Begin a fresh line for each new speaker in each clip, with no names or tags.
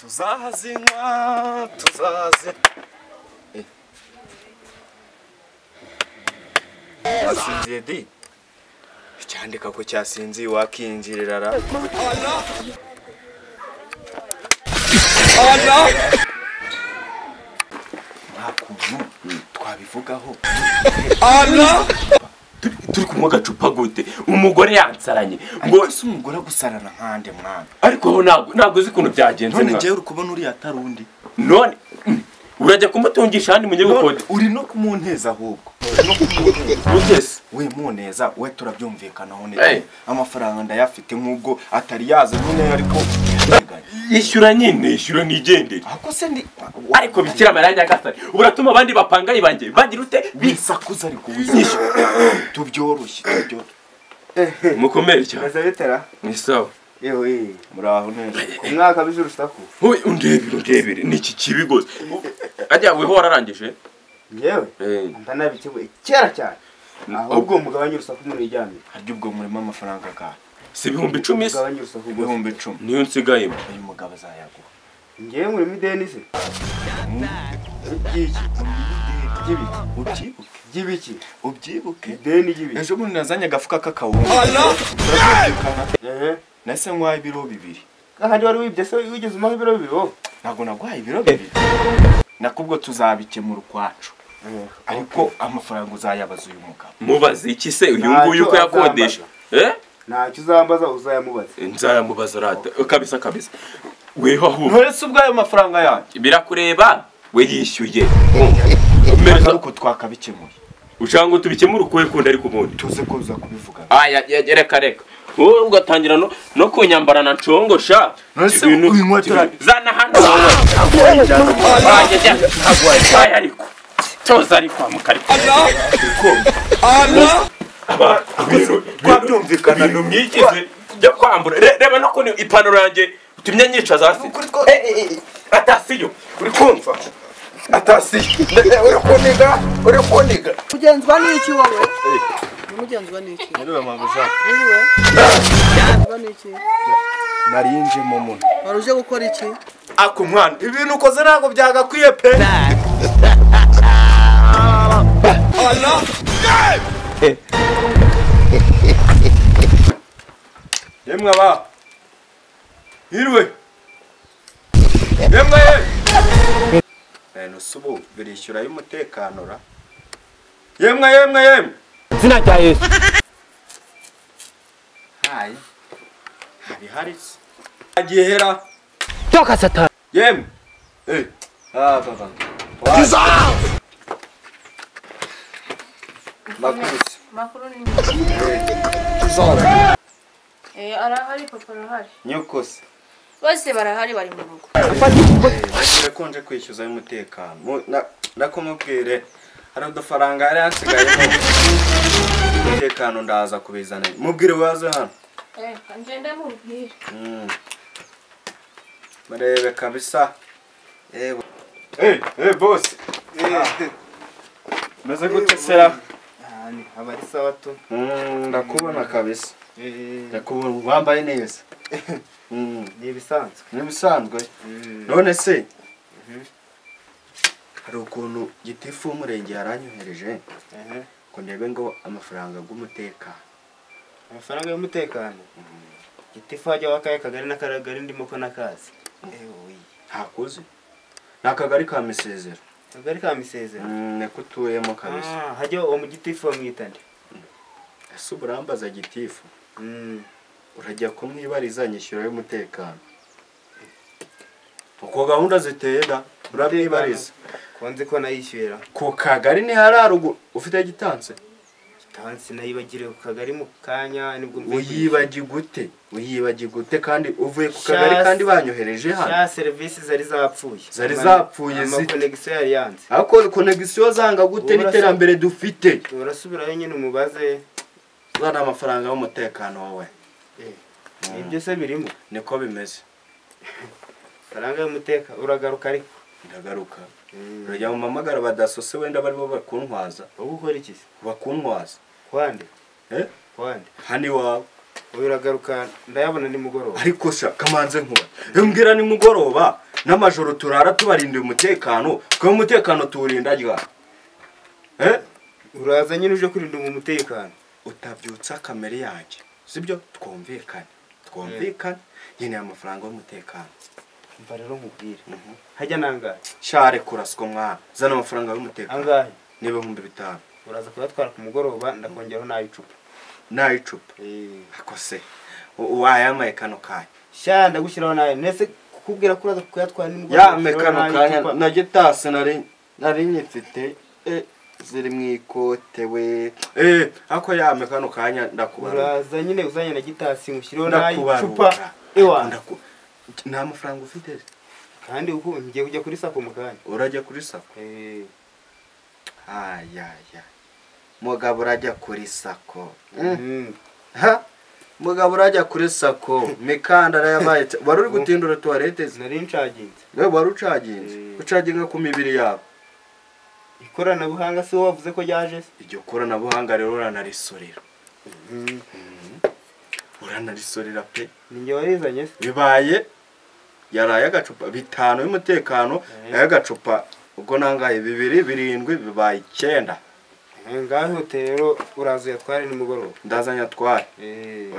tuzahazinywa tuzaze asinziye di cyandika ko cyasinziye wakinjirira ra Allah nakuntu twabivugaho Allah
turi kumwe gacupa gute umugore yansaranye
ngo si umugore gusarana nkande mwana
ariko ho ntago uzi kuntu byagenze
none ngiye uri kubona uri atarundi
none urajya kumutungisha handi mu nyegukode
uri no kumunteza ahubwo
ugese
we muneza we turabyumvikanaho neza amafaranga ndayafite nk'ubwo atari yaza nyine ariko
yishyura nyine yishyura nigendere
ako se ndi
ariko bikira amaranya agasari uburatuma abandi bapangaye banjye bagira ute
bisakuza ariko tubyoroshye
mukomere cyane
bazabitera
ni sawa
yewe muraho neza umwaka bijuru stako
hoye undebere niki kibi gose ajya weho wararangije
yewe ndanabikibwe kera cyane ahubwo mugabanye urusaku muri ijyanye haryo ubwo murimo amafaranga ka
si 1010
mugabanye urusaku 1010
niyo nsigaye
uyu mugabo zayaguha ngiye muri mideni se Gibiki ubyibuke deni gibiki ejo bundi nazanye agafuka kakawunga nase nkwaye ibiro 2 kandi wari wibye se wigeze umaho ibiro 2 ntago nagwaye ibiro 2 nakubwo tuzabikemura kwacu ariko amafaranga uzayabaza uyu mugabo
mubaze iki se uyu nguyu ko yakodesha
ntacyo uzambaza uzayamubaza
nzayamubaza rata kabisa weho aho
ntorese ubwo ayo mafaranga yanjye
birakureba we yishyuye
meza uko twakabikemuye
ushanga tubikemura uko wekunda ariko ubundi
tuze ko uza kubivuga
reka wowe ugatangira no kunyambara na nshongosha
ibintu inkweto
zana hano wowe ariko toza ariko amukariko
twabyumvikana
ibintu mwigize byo kwambura reba no kuni ipantaro yanjye utumye nyicaza hasi atasiyo uri kumva atasiyo uri kuniga
kugenzwa n'iki wowe mugenzwa n'iki
niwe mabuja
niwe kugenzwa n'iki
narinje mu muntu
waruje gukora iki
ako mwana ibintu ukoze ntago byagakwiye pe Allah yemwe aba hirwe yemwe nusubu birishyura y'umutekano ra yemwe
zina rya Yesu
hayi haris agihera
toka satani
yemwe baba
makuru ni arahari papa arahari
nyokose
bose barahari bari mu rugo
Nashire konje kwishyuza y'umutekano nakomubwire hari udufaranga yari yansigayemo umutekano ndaza kubizana mubwire waze hano
ngenda mubwire
marebe kabisa boss meze gute sera abari sawa tu ndakubona kabisa ndakubona wambaye neza nibisanzwe none se hari ukuntu gitifu w'umurenge yaranyohereje ko ndebe ngo amafaranga y'umutekano gitifu hajya wakaye kagari n'akaragari ndimo ko nakazi ntakuzi n'akagari ka Misezero niko utuyemo kabisa hajya uwo mu gitifu wamwitande ese uburambaza gitifu urajya kumwibariza nyishyura y'umutekano uko gahunda ziteye da urabwibariza konze ko nayishyura ku kagari ni hararugo ufite gitanse nayibagire ku kagari mu kanya nibwo uyibagigute kandi uvuye ku kagari kandi banyohereje hano ya service zari zapfuye ama connection yari yanze ako connection zanga gute n'iterambere dufite urasubirayo nyine umubaze zana amafaranga y'umutekano wawe ibyo se birimo niko bimeze faranga y'umutekano uragaruka ariko ndagaruka urajya mu mamagara badasose wenda bari bo bakuntwaza gukora iki bakuntwaza kwande kwande hani wawe uragaruka ndayabona ni mugoroba ariko sha kamanze nkuba mbwira ni mugoroba n'amajoro turara tubarinda umutekano twe umutekano tuwurinda rya
uraza nyine uje kurinda umutekano
utabyutsa kamere yanjye sibyo twumvikane nyine amafaranga y'umutekano
mva rero nkubwire hajya nangahe
share kuraswa mwana zana amafaranga y'umutekano
angahe
niba 5,000
uraza kuyatwara ku mugoroba ndakongeraho
nayicupa akose wayamaye kano kanya
sha ndagushyiraho nayo nese kukubwira ko uraza kuyatwara nimugoroba
ya mekano kanya na gitase nari nyifite ziri mwikote we ako ya mekano kanya ndakubara
uraza nyine uzanye na gitasi ngushyiraho nayicupa ewa
nta mafaranga ufite
kandi uko ngiye kujya kuri sako mukanya
urajya kuri sako mugabo urajya kuri sako mugabo urajya kuri sako mikandara yabaye wari uri gutindura toilette
nari ncaginze
wari ucaginga ku mibiri yawe
ikoranabuhanga si wowe wavuze ko ryaje
iryo koranabuhanga rero uranarisorera uranarisorera pe
ninjye warizanye
bibaye yaraye agacupa 5 y'umutekano y'agacupa ubwo nangaye 2 7 bibaye 9
ngaho rero uraza yatware nimugoroba
ndazanya atware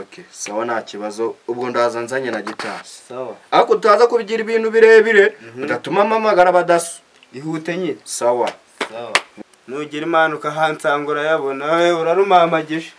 okay sawa nta kibazo ubwo ndazanzanye na gitasi
sawa
ako tutaza kubigira ibintu birebire ndatuma mamagara badasu
ihute nyine
sawa
nugira imanuka hansangura yabona we urarumamagije